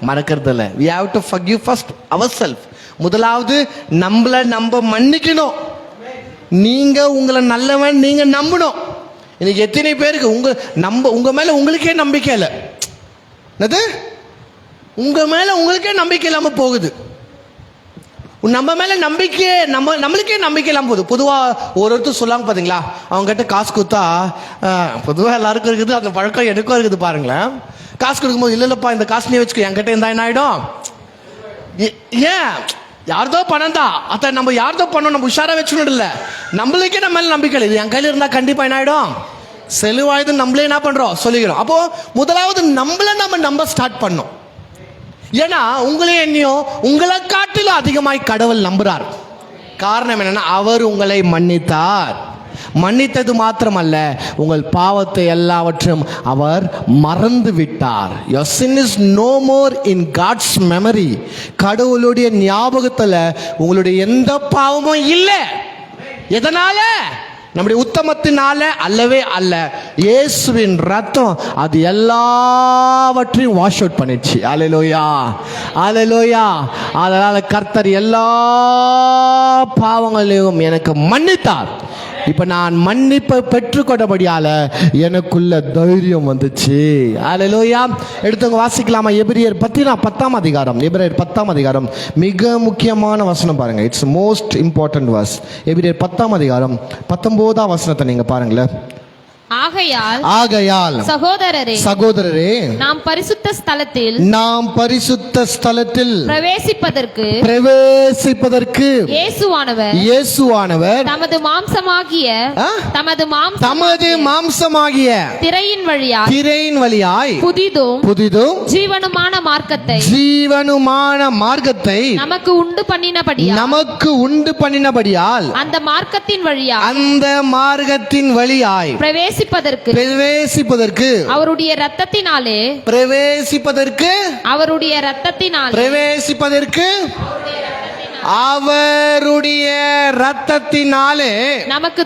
மறக்கிறதில்ல. we have to forgive first ourselves. முதலாவது நம்மள நம்ம மன்னிக்கணும். நீங்க உங்களை நல்லவன் நீங்க நம்பணும். இன்னைக்கு எத்தனை பேருக்கு உங்க மேல உங்களுக்கே நம்பிக்கை இல்லை, என்னது உங்க மேல உங்களுக்கே நம்பிக்கை இல்லாம போகுது. நம்ம மேல நம்பிக்கையே நம்மளுக்கே நம்பிக்கை இல்லாம போகுது. பொதுவாக ஒருத்தர் சொல்லாங்க பாத்தீங்களா, அவங்க கிட்ட காசு கொடுத்தா, பொதுவாக எல்லாருக்கும் இருக்குது அந்த பழக்கம், எனக்கும் இருக்குது பாருங்களேன். காசு கொடுக்கும்போது இல்லைல்லப்பா இந்த காசு நீ வச்சுக்கோ, என்கிட்ட இருந்தா என்ன ஆயிடும், ஏன் யார்தோ பணம் தான், அதை நம்ம யார்தோ பண்ணோம், நம்ம உஷாரா வச்சுக்கணும். இல்லை, நம்மளுக்கே நம்ம மேல நம்பிக்கை இல்லை, இது என் கையில் இருந்தா கண்டிப்பா என்ன ஆயிடும், செலவாயுது. நம்மளே என்ன பண்றோம் சொல்லிக்கிறோம். அப்போ முதலாவது நம்மள நம்ம ஸ்டார்ட் பண்ணோம். ஏன்னா உங்களே என்னையோ உங்களை காட்டிலும் அதிகமாய் கடவுள் நம்புறார். காரணம் என்னன்னா, அவர் உங்களை மன்னித்தார். மன்னித்தது மாத்திரமல்ல, உங்கள் பாவத்தை எல்லாவற்றையும் அவர் மறந்து விட்டார். Your sin is no more in God's memory. கடவுளுடைய ஞாபகத்துல உங்களுடைய எந்த பாவமும் இல்லை. எதனால? நம்முடைய உத்தமத்தினால அல்லவே அல்ல. இயேசுவின் ரத்தம் அது எல்லாவற்றையும் வாஷ் அவுட் பண்ணிடுச்சு. அல்லேலூயா, அல்லேலூயா. அதனால கர்த்தர் எல்லா பாவங்களையும் எனக்கு மன்னித்தார். இப்ப நான் மன்னிப்பை பெற்றுக்கொண்டபடியால எனக்குள்ள தைரியம் வந்துச்சு. அல்லேலூயா. எடுத்தவங்க வாசிக்கலாமா? எபிரேயர் 10ஆம் அதிகாரம். எபிரேயர் 10ஆம் அதிகாரம் மிக முக்கியமான வசனம் பாருங்க. It's most important verse. எபிரேயர் 10ஆம் அதிகாரம் 19ஆம் வசனத்தை நீங்க பாருங்களேன். ஆகையால் சகோதரரே நாம் பரிசுத்த ஸ்தலத்தில் பிரவேசிப்பதற்கு இயேசுவானவர் தமது மாம்சமாகிய திரையின் வழியாய் புதிதும் ஜீவனுமான மார்க்கத்தை நமக்கு உண்டு பண்ணினபடியால் அந்த மார்க்கத்தின் வழியாய் பிரவேசிப்பதற்கு அவருடைய இரத்தத்தினாலே நமக்கு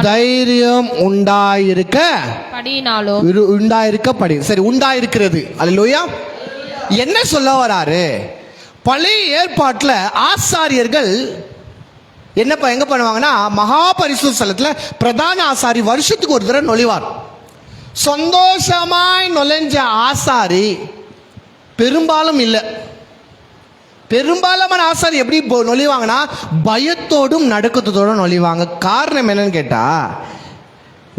தைரியம் உண்டாயிருக்கப்படி. சரி, உண்டாயிருக்கிறது. அல்லேலூயா. என்ன சொல்ல வராரு? பழைய ஏற்பாட்டுல ஆசாரியர்கள் எங்க பண்ணுவாங்கன்னா, மகா பரிசுத்த ஸ்தலத்துல பிரதான ஆசாரி வருஷத்துக்கு ஒரு தடவை நுழைவார். சந்தோஷமாய் நுழைஞ்ச ஆசாரி பெரும்பாலும் இல்லை. பெரும்பாலான ஆசாரி எப்படி நுழைவாங்கன்னா, பயத்தோடும் நடுக்கத்தோடும் நுழைவாங்க. காரணம் என்னன்னு கேட்டா,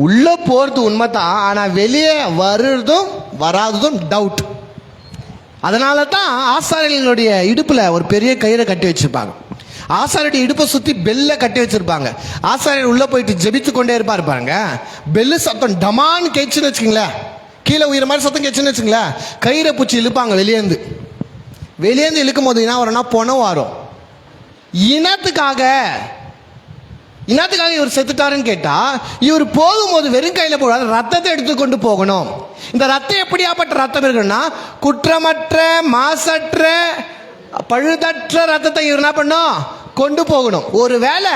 உள்ள போறது உண்மைதான், ஆனா வெளியே வருறதும் வராததும் டவுட். அதனால தான் ஆசாரியர்களுடைய இடுப்புல ஒரு பெரிய கயிறை கட்டி வச்சிருப்பாங்க. ஆசாரியுடைய இடுப்பை சுத்தி பெல்ல கட்டி வச்சிருப்பாங்க. ஆசாரியர் உள்ள போயிட்டு ஜெபித்து கொண்டே இருப்பாரு பாருங்க. பெல்லு சத்தம் டமான்னு கேச்சுன்னு வச்சுங்களேன், கீழே உயிர மாதிரி சத்தம் கேச்சுன்னு வச்சுங்களேன், கயிறை பூச்சி இழுப்பாங்க. வெளியேந்து இழுக்கும் போது என்ன வரும்னா, பணம் வரும். இனத்துக்காக இவர் செத்துட்டாருன்னு கேட்டா, இவர் போகும்போது வெறும் கையில போடாது, ரத்தத்தை எடுத்துக்கொண்டு போகணும். இந்த ரத்தம் எப்படியாப்பட்ட ரத்தம் இருக்குன்னா, குற்றமற்ற மாசற்ற பழுதற்ற ரத்தத்தை இவர் என்ன பண்ணும், கொண்டு போகணும். ஒருவேளை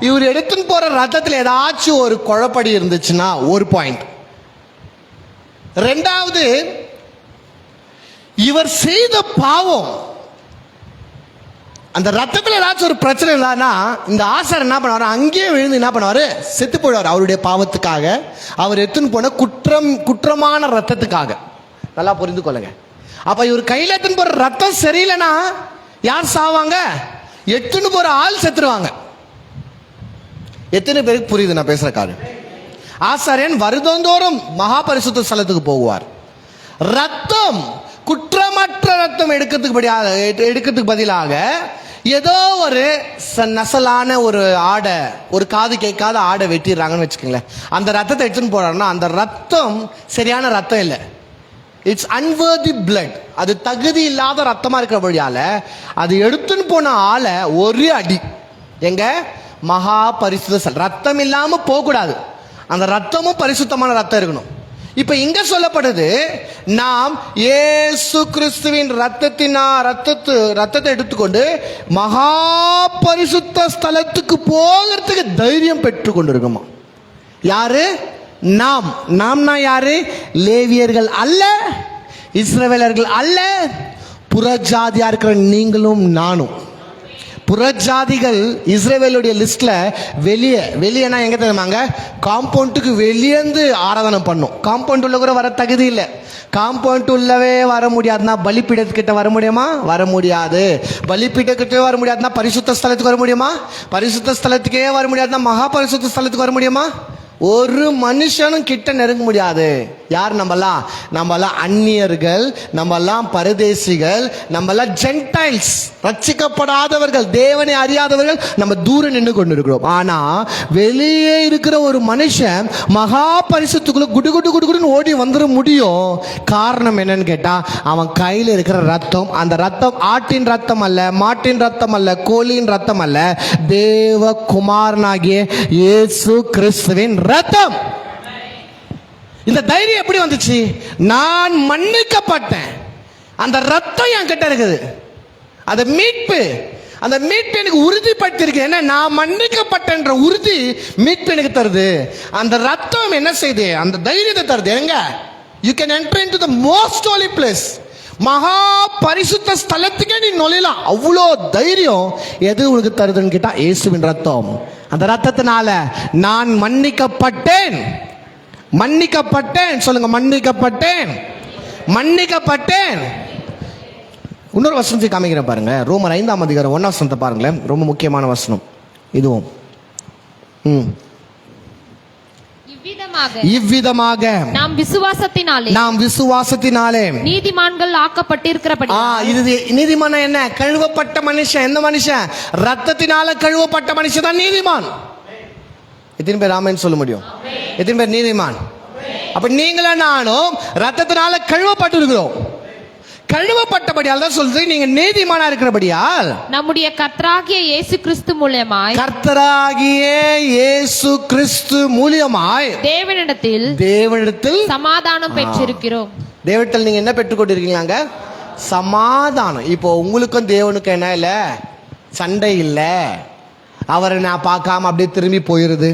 இவர் எடுத்துன்னு போற ரத்தத்தில் ஏதாச்சும் ஒரு குழப்படி இருந்துச்சுன்னா ஒரு பாயிண்ட். ரெண்டாவது, இவர் செய்த பாவம் அந்த ரத்தத்தில் ஏதாச்சும் ஒரு பிரச்சனை இல்லைன்னா, இந்த ஆசார் என்ன பண்ணுவாரு, அங்கேயே விழுந்து என்ன பண்ணுவாரு, செத்து போயிடுவார். அவருடைய பாவத்துக்காக, அவர் எடுத்துன்னு போன குற்றமான ரத்தத்துக்காக. நல்லா புரிந்து கொள்ளுங்க. அப்ப இவர் கையில எடுத்துன்னு போற ரத்தம் சரியில்லைன்னா யார் சாவாங்க? எடுத்துன்னு போற ஆள் செத்துருவாங்க. எத்தனை பேருக்கு புரியுது நான் பேசுற காரணம்? ஆசாரியன் வருடந்தோறும் மகா பரிசுத்த ஸ்தலத்துக்கு போவார். ரத்தம் குற்றமற்ற ரத்தம் எடுக்கிறதுக்கு பதிலாக ஏதோ ஒரு நசலான ஒரு ஆடை, ஒரு காது கேட்காத ஆடை வெட்டிடுறாங்கன்னு வச்சுக்கோங்களேன். அந்த ரத்தத்தை எடுத்துன்னு போறாருன்னா அந்த ரத்தம் சரியான ரத்தம் இல்லை. It's unworthy blood. அது தகுதி இல்லாத ரத்தமா இருக்கிறபடியால அது எடுத்துன்னு போன ஆளை ஒரு அடி எங்க மகா பரிசுத்த ரத்தம் இல்லாம போக கூடாது. அந்த ரத்தமும் பரிசுத்தமான ரத்தம் இருக்கணும். இப்ப இங்க சொல்லப்படுது, நாம் இயேசு கிறிஸ்துவின் ரத்தத்தை எடுத்துக்கொண்டு மகா பரிசுத்த ஸ்தலத்துக்கு போகிறதுக்கு தைரியம் பெற்று கொண்டிருக்கோமா. யாரு? நாம்னா யாரு? லேவியர்கள் அல்ல, இஸ்ரவேலர்கள் அல்ல, புறஜாதியா இருக்கிற நீங்களும் நானும். புறஜாதிகள் இஸ்ரவேலுடைய லிஸ்ட்ல வெளியேனா எங்க தெரியுமாங்க? காம்பவுண்டுக்கு வெளியேந்து ஆராதனை பண்ணும். காம்பவுண்ட் உள்ள கூட வர தகுதி இல்லை. காம்பவுண்ட் உள்ளவே வர முடியாதுன்னா பலிப்பீடத்துக்கிட்ட வர முடியுமா? வர முடியாது. பலிப்பீடக்கிட்டே வர முடியாதுன்னா பரிசுத்த ஸ்தலத்துக்கு வர முடியுமா? பரிசுத்த ஸ்தலத்துக்கே வர முடியாதுன்னா மகா பரிசுத்த ஸ்தலத்துக்கு வர முடியுமா? ஒரு மனுஷனும் கிட்ட நெருங்க முடியாது. யார்? நம்மெல்லாம் அந்நியர்கள், நம்மெல்லாம் பரதேசிகள், நம்மெல்லாம் ஜென்டைல்ஸ், ரட்சிக்கப்படாதவர்கள், தேவனை அறியாதவர்கள். நம்ம தூரம் நின்று கொண்டு இருக்கிறோம். ஆனா வெளியே இருக்கிற ஒரு மனுஷன் மகா பரிசுத்துக்குள்ள குடு குடு குடுன்னு ஓடி வந்துட முடியும். காரணம் என்னன்னு கேட்டா, அவன் கையில் இருக்கிற ரத்தம். அந்த ரத்தம் ஆட்டின் ரத்தம் அல்ல, மாட்டின் ரத்தம் அல்ல, கோழியின் ரத்தம் அல்ல, தேவ குமாரனாகிய இயேசு கிறிஸ்துவின் ரத்தம். இந்த தைரியம் எப்படி வந்துச்சு? நான் மன்னிக்கப்பட்டேன், அந்த ரத்தம் என் கிட்ட இருக்குது. அந்த மீட்பு எனக்கு உறுதிப்படுத்தி இருக்கு. என்ன? நான் மன்னிக்கப்பட்டேன்ற உறுதி மீட்பு எனக்கு தருது. அந்த ரத்தம் என்ன செய்யுது? அந்த தைரியத்தை தருது. எங்க? You can enter into the most Holi place. மகா பரிசுத்த ஸ்தலத்துக்கே நீ நுழையலாம். அவ்வளோ தைரியம் எது உனக்கு தருதுன்னு கேட்டா, இயேசுவின் ரத்தம். அந்த ரத்தத்தினால நான் மன்னிக்கப்பட்டேன். சொல்லுங்க, மன்னிக்கப்பட்டேன். இன்னொரு வசனத்தை காமிக்கிறேன் பாருங்க. ரோமர் 5ஆம் அதிகாரம் 1ஆம் வசனத்தை பாருங்களேன். ரொம்ப முக்கியமான வசனம் இதுவும். இவ்விதமாக நாம் விசுவாசத்தினாலே நீதிமான்கள் ஆக்கப்பட்டிருக்கிறபடி. இது நீதிமான் என்ன? கழுவப்பட்ட மனுஷன். எந்த மனுஷன்? ரத்தத்தினால கழுவப்பட்ட மனுஷன் தான் நீதிமான். எத்தனை பேர் ஆமென் சொல்ல முடியும்? எத்தனை பேர் நீதிமான்? அப்ப நீங்களும் நானும் ரத்தத்தினால கழுவப்பட்டிருக்கிறோம். கழுவப்பட்டபடியால் தான் சொல்றது நீங்க நீதிமானா இருக்கிறபடியால் நம்முடைய கர்த்தராகிய இயேசு கிறிஸ்து மூலமாய் தேவனிடத்தில் சமாதானம் பெற்றிருக்கிறோம். தேவனிடத்தில் நீங்க என்ன பெற்றுக் கொண்டிருக்கீங்க? சமாதானம். இப்போ உங்களுக்கும் தேவனுக்கும் என்ன இல்ல? சண்டை இல்ல. அவரை நான் பார்க்காம அப்படியே திரும்பி போயிருது.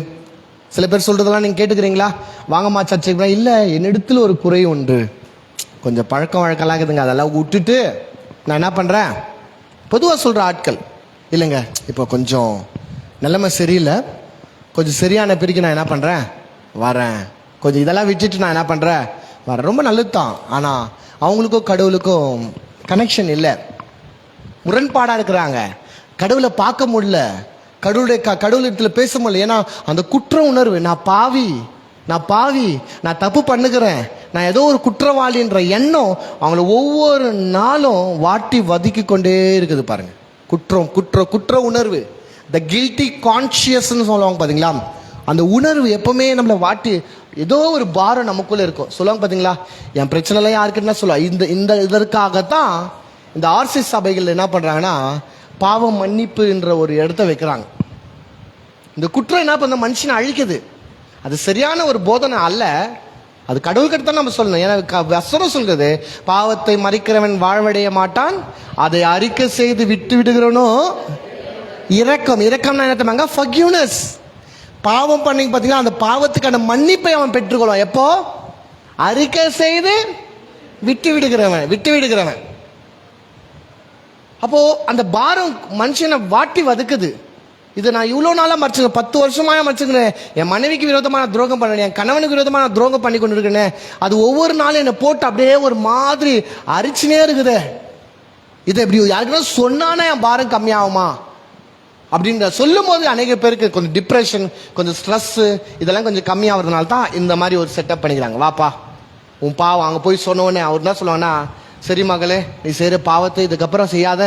சில பேர் சொல்றதெல்லாம் நீங்க கேட்டுக்கிறீங்களா? வாங்கம்மா சர்ச்சைக்கு. இல்ல, என்னிடத்துல ஒரு குறை உண்டு, கொஞ்சம் பழக்கம் வழக்கெல்லாம் இருக்குதுங்க, அதெல்லாம் விட்டுட்டு நான் என்ன பண்றேன்? பொதுவாக சொல்ற ஆட்கள் இல்லைங்க, இப்போ கொஞ்சம் நிலைமை சரியில்லை, கொஞ்சம் சரியான பிரிக்கு நான் என்ன பண்றேன்? வரேன். கொஞ்சம் இதெல்லாம் விட்டுட்டு நான் என்ன பண்றேன்? வரேன். ரொம்ப நல்லது தான். ஆனா அவங்களுக்கும் கடவுளுக்கும் கனெக்ஷன் இல்லை, முரண்பாடா இருக்கிறாங்க. கடவுளை பார்க்க முடியல, கடவுளத்துல பேச முடியல. ஏன்னா அந்த குற்ற உணர்வு, நான் பாவி, நான் தப்பு பண்ணுகிறேன், நான் ஏதோ ஒரு குற்றவாளின்ற எண்ணம் அவங்கள ஒவ்வொரு நாளும் வாட்டி வதக்கி கொண்டே இருக்குது. பாருங்க, குற்ற உணர்வு, த கில்ட்டி கான்சியஸ்ன்னு சொல்லுவாங்க பாத்தீங்களா? அந்த உணர்வு எப்பவுமே நம்மளை வாட்டி, ஏதோ ஒரு பாரம் நமக்குள்ள இருக்கும். சொல்லுவாங்க பாத்தீங்களா, என் பிரச்சனை எல்லாம் யாருக்குன்னா சொல்லுவாங்க. இந்த இதற்காகத்தான் இந்த ஆர்சி சபைகள் என்ன பண்றாங்கன்னா, பாவம் மன்னிப்பு என்ற ஒரு இடத்த வைக்கிறாங்க. இந்த குற்றம் என்ன பண்ண மனுஷனை அழிக்குது. அது சரியான ஒரு போதனை அல்ல, அது கடவுள்கிட்ட தான் நம்ம சொல்லணும். ஏன்னா வசனம் சொல்கிறது, பாவத்தை மறிக்கிறவன் வாழ்வடைய மாட்டான், அதை அறிக்கை செய்து விட்டு விடுகிறவனோ இரக்கம்னா என்ன தெரியுமாங்க? ஃபர்கிவ்னஸ். பாவம் பண்ணி பார்த்தீங்கன்னா அந்த பாவத்துக்கான மன்னிப்பை அவன் பெற்றுக்கொள்வான். எப்போ? அறிக்கை செய்து விட்டு விடுகிறவன். அப்போ அந்த பாரம் மனுஷனை வாட்டி வதுக்குது. இது நான் இவ்வளோ நாளாக மறைச்சுக்கிறேன், 10 வருஷமாக மறைச்சுக்கிறேன். என் மனைவிக்கு விரோதமான துரோகம் பண்ணேன், என் கணவனுக்கு விரோதமான துரோகம் பண்ணி கொண்டு இருக்கேன். அது ஒவ்வொரு நாளும் என்னை போட்டு அப்படியே ஒரு மாதிரி அரிச்சுனே இருக்குது. இதை எப்படி யாருக்குன்னா சொன்னானே என் பாரம் கம்மியாகுமா அப்படின்ற சொல்லும் போது அநேக பேருக்கு கொஞ்சம் டிப்ரெஷன், கொஞ்சம் ஸ்ட்ரெஸ், இதெல்லாம் கொஞ்சம் கம்மியாகிறதுனால தான் இந்த மாதிரி ஒரு செட்டப் பண்ணிக்கிறாங்க. வாப்பா உன் பாவம் அங்கே போய் சொன்னோடனே அவர் என்ன சொல்லுவாங்கன்னா, சரி மகளே, நீ செய்கிற பாவத்தை இதுக்கப்புறம் செய்யாத,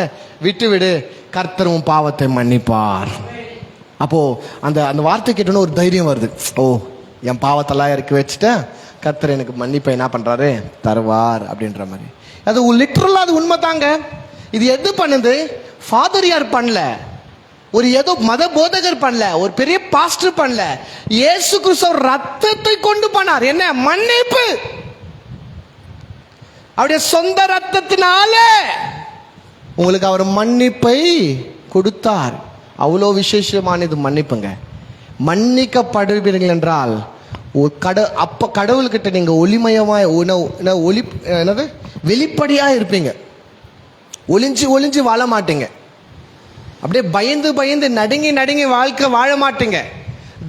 விட்டு விடு, கர்த்தர் உன் பாவத்தை மன்னிப்பார். அப்போ அந்த வார்த்தை கேட்டோன்னு ஒரு தைரியம் வருது. ஓ, என் பாவத்தெல்லாம் இறக்கி வச்சுட்டேன், கர்த்தர் எனக்கு மன்னிப்பை என்ன பண்றாரு, தருவார் அப்படின்ற மாதிரி. அது லிட்டரலா அது உண்மைதாங்க. இது எது பண்ணுது? ஃபாதர் யார் பண்ணல, ஒரு ஏதோ மத போதகர் பண்ணல, ஒரு பெரிய பாஸ்டர் பண்ணல, இயேசு கிறிஸ்து ரத்தத்தை கொண்டு பண்ணார். என்ன? மன்னிப்பு. அவருடைய சொந்த ரத்தத்தினால உங்களுக்கு அவர் மன்னிப்பை கொடுத்தார். அவ்வளோ விசேஷமானது மன்னிப்புங்க. மன்னிக்கப்படுவீர்கள் என்றால் அப்ப கடவுள்கிட்ட நீங்க ஒளிமயமாய் என்னது வெளிப்படையா இருப்பீங்க. ஒளிஞ்சு ஒளிஞ்சு வாழ மாட்டீங்க. அப்படியே பயந்து பயந்து நடுங்கி நடுங்கி வாழ்க்கை வாழ மாட்டீங்க.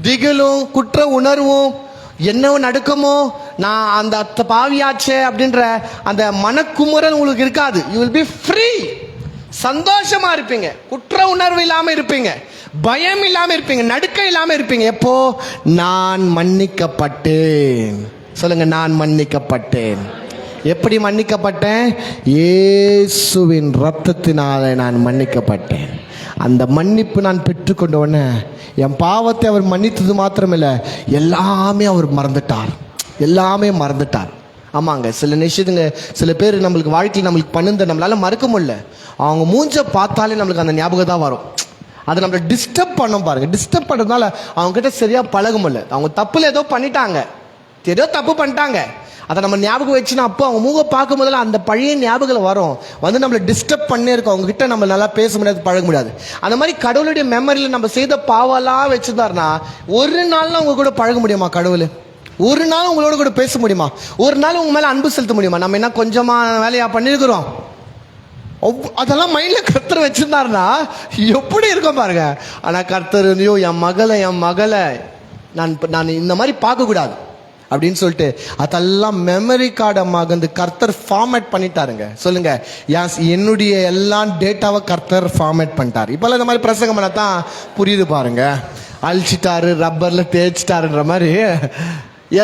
திகிலும் குற்ற உணர்வும் என்ன நடக்குமோ, நான் அந்த பாவியாச்சே அப்படின்ற அந்த மனக்குமுறல் உங்களுக்கு இருக்காது. You will be free. சந்தோஷமா இருப்பீங்க, குற்ற உணர்வு இல்லாம இருப்பீங்க, பயம் இல்லாம இருப்பீங்க, நடுக்க இல்லாம இருப்பீங்க. எப்போ? நான் மன்னிக்கப்பட்டேன். சொல்லுங்க, நான் மன்னிக்கப்பட்டேன். எப்படி மன்னிக்கப்பட்டேன்? இயேசுவின் ரத்தத்தினால நான் மன்னிக்கப்பட்டேன். அந்த மன்னிப்பு நான் பெற்றுக்கொண்ட உடனே என் பாவத்தை அவர் மன்னித்தது மாத்திரமில்ல, எல்லாமே அவர் மறந்துட்டார். எல்லாமே மறந்துட்டார். ஆமாங்க, சில நிமிஷத்துங்க சில பேர் நம்மளுக்கு வாழ்க்கையில் நம்மளுக்கு பண்ணுந்த நம்மளால மறக்க முடியல. அவங்க மூஞ்ச பார்த்தாலே நம்மளுக்கு அந்த ஞாபகம் தான் வரும். அதை நம்மளை டிஸ்டர்ப் பண்ணோம் பாருங்க. டிஸ்டர்ப் பண்ணுறதுனால அவங்க கிட்ட சரியா பழக முடியல. அவங்க தப்புல ஏதோ பண்ணிட்டாங்க, ஏதோ தப்பு பண்ணிட்டாங்க, அதை நம்ம ஞாபகம் வச்சுன்னா அப்போ அவங்க மூக பார்க்கும் போதில் அந்த பழைய ஞாபகம் வரும், வந்து நம்மளை டிஸ்டர்ப் பண்ணே இருக்கும். அவங்க கிட்ட நம்ம நல்லா பேச முடியாது, பழக முடியாது. அந்த மாதிரி கடவுளுடைய மெமரியில் நம்ம செய்த பாவெல்லாம் வச்சுருந்தாருன்னா ஒரு நாள்லாம் உங்க கூட பழக முடியுமா? கடவுள் ஒரு நாள் உங்களோட கூட பேச முடியுமா? ஒரு நாள் உங்க மேலே அன்பு செலுத்த முடியுமா? நம்ம என்ன கொஞ்சமாக வேலையா பண்ணியிருக்கிறோம்? அதெல்லாம் மைண்டில் கர்த்தர் வச்சிருந்தாருன்னா எப்படி இருக்கும் பாருங்க. ஆனால் கர்த்தர் ஐயோ என் மகளை நான் இந்த மாதிரி பார்க்கக்கூடாது அப்படின்னு சொல்லிட்டு அதெல்லாம் மெமரி கார்டை மகந்து கர்த்தர் ஃபார்மேட் பண்ணிட்டாருங்க. சொல்லுங்க, என்னுடைய எல்லா டேட்டாவை கர்த்தர் ஃபார்மேட் பண்ணிட்டார். இப்போல்லாம் இந்த மாதிரி பிரசங்கம் பண்ண தான் புரியுது பாருங்க. அழிச்சிட்டாரு, ரப்பரில் தேய்ச்சிட்டாருன்ற மாதிரி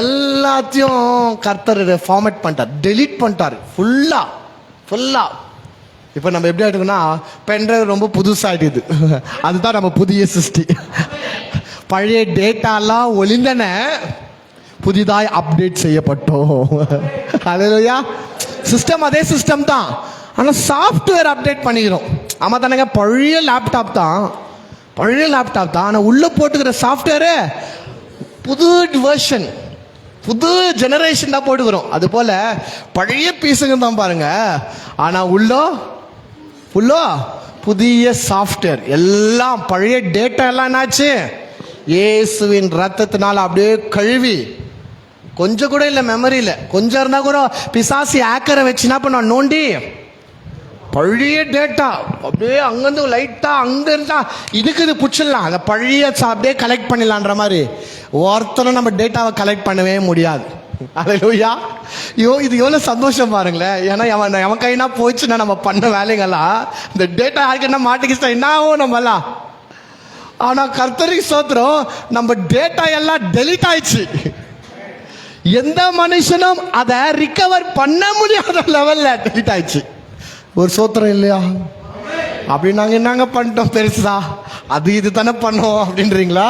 எல்லாத்தையும் கர்த்தர் ஃபார்மேட் பண்ணிட்டார், டெலீட் பண்ணிட்டார் ஃபுல்லா. இப்போ நம்ம எப்படி ஆகிட்டுன்னா பென்ட்ரைவ் ரொம்ப புதுசாகிடுது. அதுதான் நம்ம புதிய சிருஷ்டி. பழைய டேட்டாலாம் ஒளிந்தன, புதிதாய் அப்டேட் செய்யப்பட்டோம். ஹல்லேலூயா. சிஸ்டம் அதே சிஸ்டம் தான், ஆனால் சாஃப்ட்வேர் அப்டேட் பண்ணிக்கிறோம். ஆமாம் தானேங்க, பழைய லேப்டாப் தான், ஆனால் உள்ளே போட்டுக்கிற சாஃப்ட்வேரு புது வெர்ஷன், புது ஜெனரேஷன் தான் போட்டுக்கிறோம். அது போல பழைய பீஸுங்க தான் பாருங்க, ஆனால் உள்ளோ புதிய சாஃப்ட்வேர். எல்லாம் பழைய டேட்டா எல்லாம் என்னாச்சு? இயேசுவின் ரத்தத்தினால அப்படியே கழுவி, கொஞ்சம் கூட இல்லை மெமரியில், கொஞ்சம் இருந்தா கூட பிசாசி ஆக்கரை வச்சு என்ன பண்ண நோண்டி பழைய டேட்டா அப்படியே அங்கேருந்து லைட்டாக அங்கே இருந்தா இதுக்கு இது பிடிச்சிடலாம், அந்த பழைய அப்படியே கலெக்ட் பண்ணிடலான்ற மாதிரி ஒருத்தரும் நம்ம டேட்டாவை கலெக்ட் பண்ணவே முடியாது. அல்லேலூயா. இது எவ்வளோ சந்தோஷம் பாருங்களேன். ஏன்னா அவன் கைனா போச்சுன்னா நம்ம பண்ண வேலைங்கெல்லாம் இந்த டேட்டா யாருக்கு என்ன மாட்டிக்கிச்சா என்ன ஆகும் நம்மலாம். ஆனால் கர்த்தருக்கு ஸ்தோத்திரம், நம்ம டேட்டா எல்லாம் டெலீட் ஆயிடுச்சு. எந்த மனுஷனும் அதை ரிகவர் பண்ண முடியாத லெவலில் டெலீட் ஆயிடுச்சு. ஒரு சோத்திரம் இல்லையா? அப்படி நாங்கள் என்னங்க பண்ணிட்டோம் பெருசா, அது இது தானே பண்ணோம் அப்படின்றீங்களா?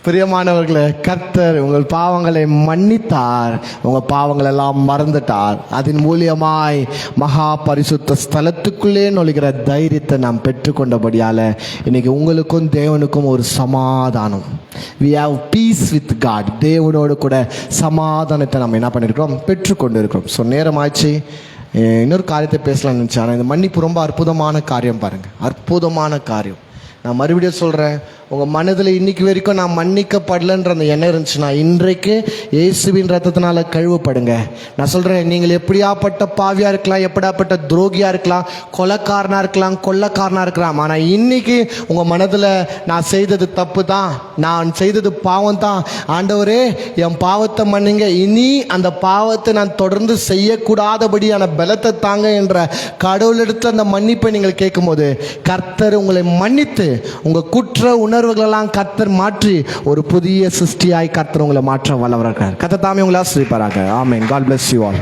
பிரியமானவர்களே, கர்த்தர் உங்கள் பாவங்களை மன்னித்தார், உங்கள் பாவங்கள் எல்லாம் மறந்துட்டார். அதன் மூலியமாய் மகா பரிசுத்த ஸ்தலத்துக்குள்ளே நுழைகிற தைரியத்தை நாம் பெற்றுக்கொண்டபடியால் இன்னைக்கு உங்களுக்கும் தேவனுக்கும் ஒரு சமாதானம். we have peace with God. தேவனோடு கூட சமாதானத்தை நம்ம என்ன பண்ணியிருக்கிறோம்? பெற்றுக்கொண்டு இருக்கிறோம். ஸோ நேரமாச்சு, இன்னொரு காரியத்தை பேசலாம்னு நினச்சேன். ஆனால் இந்த மன்னிப்பு ரொம்ப அற்புதமான காரியம் பாருங்கள், அற்புதமான காரியம். நான் மறுபடியும் சொல்கிறேன், உங்கள் மனதில் இன்னைக்கு வரைக்கும் நான் மன்னிக்கப்படலைன்ற அந்த எண்ணம் இருந்துச்சுன்னா இன்றைக்கு இயேசுவின் ரத்தத்தினால கழுவப்படுங்க. நான் சொல்கிறேன், நீங்கள் எப்படியாப்பட்ட பாவியாக இருக்கலாம், எப்படியாப்பட்ட துரோகியாக இருக்கலாம், கொலைக்காரனாக இருக்கலாம், கொள்ளைக்காரனாக இருக்கலாம், ஆனால் இன்னைக்கு உங்கள் மனதில் நான் செய்தது தப்பு தான், நான் செய்தது பாவம் தான், ஆண்டவரே என் பாவத்தை மன்னிங்க, இனி அந்த பாவத்தை நான் தொடர்ந்து செய்யக்கூடாதபடியான பலத்தை தாங்க என்ற கடவுளிடத்தில் அந்த மன்னிப்பை நீங்கள் கேட்கும்போது கர்த்தர் உங்களை மன்னித்து உங்கள் குற்ற உணர்வுகளெல்லாம் கர்த்தர் மாற்றி ஒரு புதிய சிருஷ்டியாய் கர்த்தர் உங்களை மாற்ற வல்லவராக. கர்த்தர் தாமே உங்களை ஆசீர்வதிப்பாராக. ஆமென். God bless you all.